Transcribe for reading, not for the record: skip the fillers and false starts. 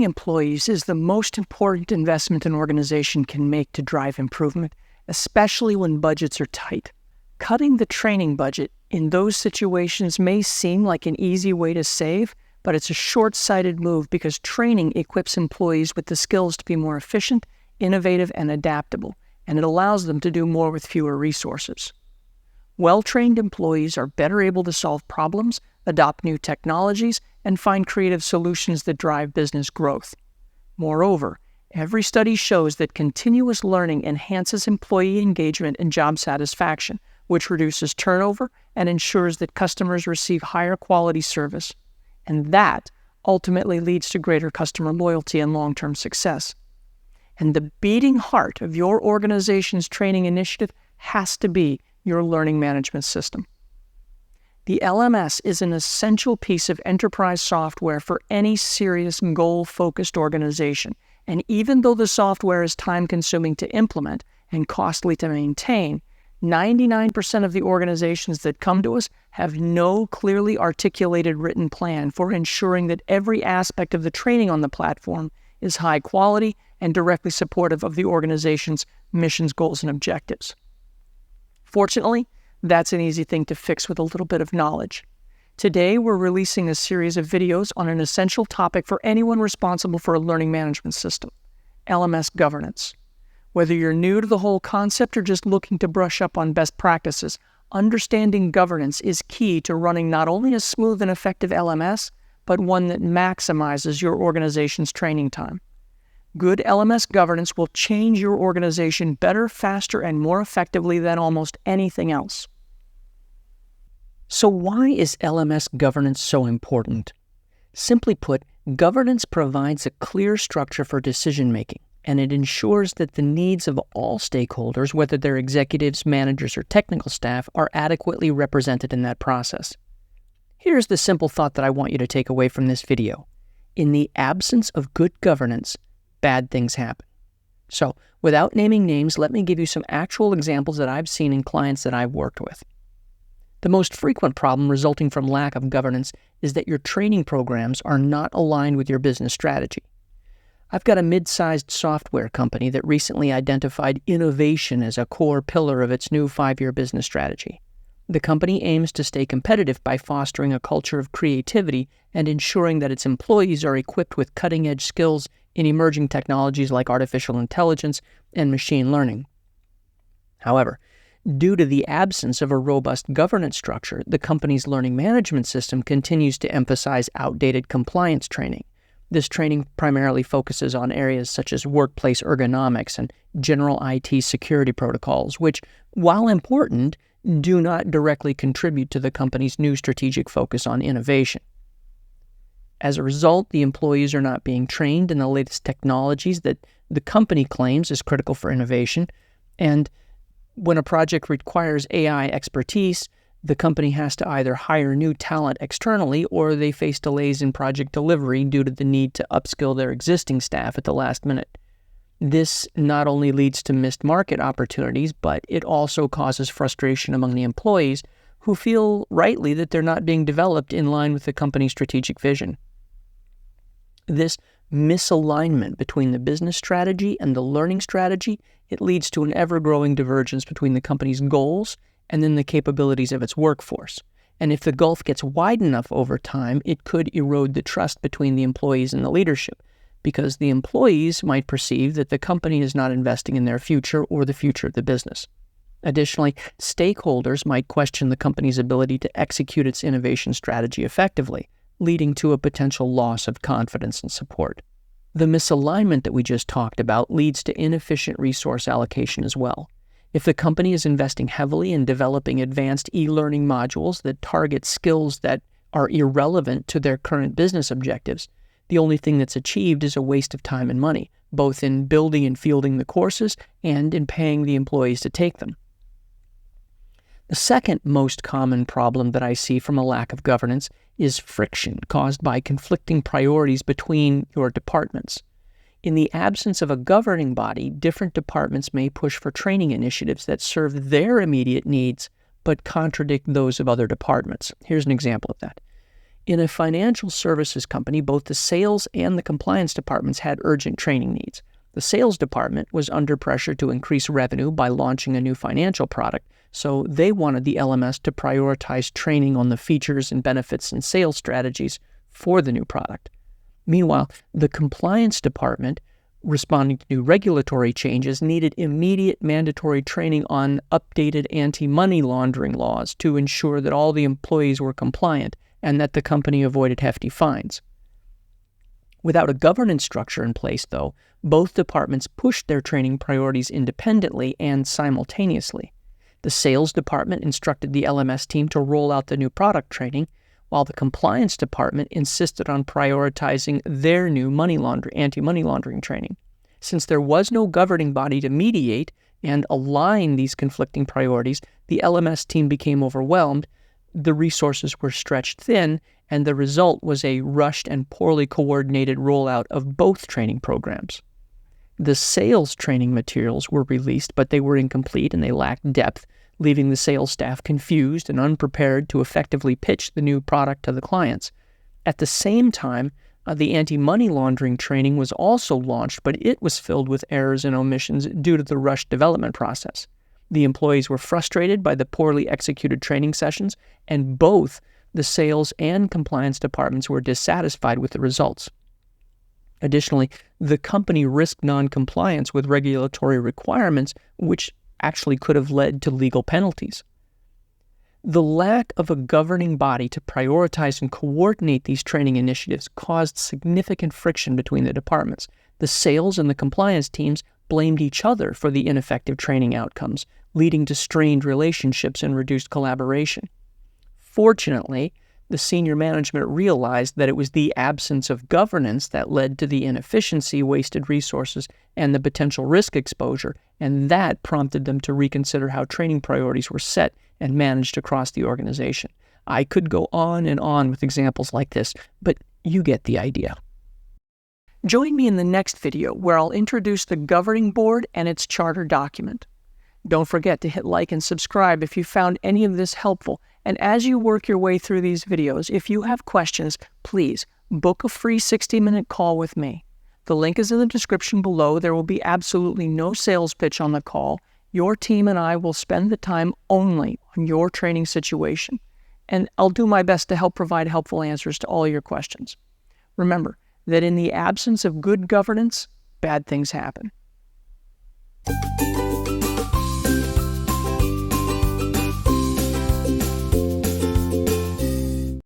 training employees is the most important investment an organization can make to drive improvement, especially when budgets are tight. Cutting the training budget in those situations may seem like an easy way to save, but it's a short-sighted move because training equips employees with the skills to be more efficient, innovative, and adaptable, and it allows them to do more with fewer resources. Well-trained employees are better able to solve problems, adopt new technologies, and find creative solutions that drive business growth. Moreover, every study shows that continuous learning enhances employee engagement and job satisfaction, which reduces turnover and ensures that customers receive higher quality service. And that ultimately leads to greater customer loyalty and long-term success. And the beating heart of your organization's training initiative has to be your learning management system. The LMS is an essential piece of enterprise software for any serious goal-focused organization. And even though the software is time-consuming to implement and costly to maintain, 99% of the organizations that come to us have no clearly articulated written plan for ensuring that every aspect of the training on the platform is high quality and directly supportive of the organization's missions, goals, and objectives. Fortunately, that's an easy thing to fix with a little bit of knowledge. Today, we're releasing a series of videos on an essential topic for anyone responsible for a learning management system, LMS governance. Whether you're new to the whole concept or just looking to brush up on best practices, understanding governance is key to running not only a smooth and effective LMS, but one that maximizes your organization's training time. Good LMS governance will change your organization better, faster, and more effectively than almost anything else. So why is LMS governance so important? Simply put, governance provides a clear structure for decision-making, and it ensures that the needs of all stakeholders, whether they're executives, managers, or technical staff, are adequately represented in that process. Here's the simple thought that I want you to take away from this video. In the absence of good governance, bad things happen. So, without naming names, let me give you some actual examples that I've seen in clients that I've worked with. The most frequent problem resulting from lack of governance is that your training programs are not aligned with your business strategy. I've got a mid-sized software company that recently identified innovation as a core pillar of its new 5-year business strategy. The company aims to stay competitive by fostering a culture of creativity and ensuring that its employees are equipped with cutting-edge skills in emerging technologies like artificial intelligence and machine learning. However, due to the absence of a robust governance structure, the company's learning management system continues to emphasize outdated compliance training. This training primarily focuses on areas such as workplace ergonomics and general IT security protocols, which, while important, do not directly contribute to the company's new strategic focus on innovation. As a result, the employees are not being trained in the latest technologies that the company claims is critical for innovation, and when a project requires AI expertise, the company has to either hire new talent externally or they face delays in project delivery due to the need to upskill their existing staff at the last minute. This not only leads to missed market opportunities, but it also causes frustration among the employees who feel rightly that they're not being developed in line with the company's strategic vision. This misalignment between the business strategy and the learning strategy, it leads to an ever-growing divergence between the company's goals and then the capabilities of its workforce. And if the gulf gets wide enough over time, it could erode the trust between the employees and the leadership, because the employees might perceive that the company is not investing in their future or the future of the business. Additionally, stakeholders might question the company's ability to execute its innovation strategy effectively, leading to a potential loss of confidence and support. The misalignment that we just talked about leads to inefficient resource allocation as well. If the company is investing heavily in developing advanced e-learning modules that target skills that are irrelevant to their current business objectives, the only thing that's achieved is a waste of time and money, both in building and fielding the courses and in paying the employees to take them. The second most common problem that I see from a lack of governance is friction caused by conflicting priorities between your departments. In the absence of a governing body, different departments may push for training initiatives that serve their immediate needs but contradict those of other departments. Here's an example of that. In a financial services company, both the sales and the compliance departments had urgent training needs. The sales department was under pressure to increase revenue by launching a new financial product, so they wanted the LMS to prioritize training on the features and benefits and sales strategies for the new product. Meanwhile, the compliance department, responding to new regulatory changes, needed immediate mandatory training on updated anti-money laundering laws to ensure that all the employees were compliant and that the company avoided hefty fines. Without a governance structure in place, though, both departments pushed their training priorities independently and simultaneously. The sales department instructed the LMS team to roll out the new product training, while the compliance department insisted on prioritizing their new anti-money laundering training. Since there was no governing body to mediate and align these conflicting priorities, the LMS team became overwhelmed, the resources were stretched thin, and the result was a rushed and poorly coordinated rollout of both training programs. The sales training materials were released, but they were incomplete and they lacked depth, leaving the sales staff confused and unprepared to effectively pitch the new product to the clients. At the same time, the anti-money laundering training was also launched, but it was filled with errors and omissions due to the rushed development process. The employees were frustrated by the poorly executed training sessions, and both the sales and compliance departments were dissatisfied with the results. Additionally, the company risked non-compliance with regulatory requirements, which actually could have led to legal penalties. The lack of a governing body to prioritize and coordinate these training initiatives caused significant friction between the departments. The sales and the compliance teams blamed each other for the ineffective training outcomes, leading to strained relationships and reduced collaboration. Fortunately, the senior management realized that it was the absence of governance that led to the inefficiency, wasted resources, and the potential risk exposure, and that prompted them to reconsider how training priorities were set and managed across the organization. I could go on and on with examples like this, but you get the idea. Join me in the next video where I'll introduce the governing board and its charter document. Don't forget to hit like and subscribe if you found any of this helpful. And as you work your way through these videos, if you have questions, please book a free 60-minute call with me. The link is in the description below. There will be absolutely no sales pitch on the call. Your team and I will spend the time only on your training situation. And I'll do my best to help provide helpful answers to all your questions. Remember that in the absence of good governance, bad things happen.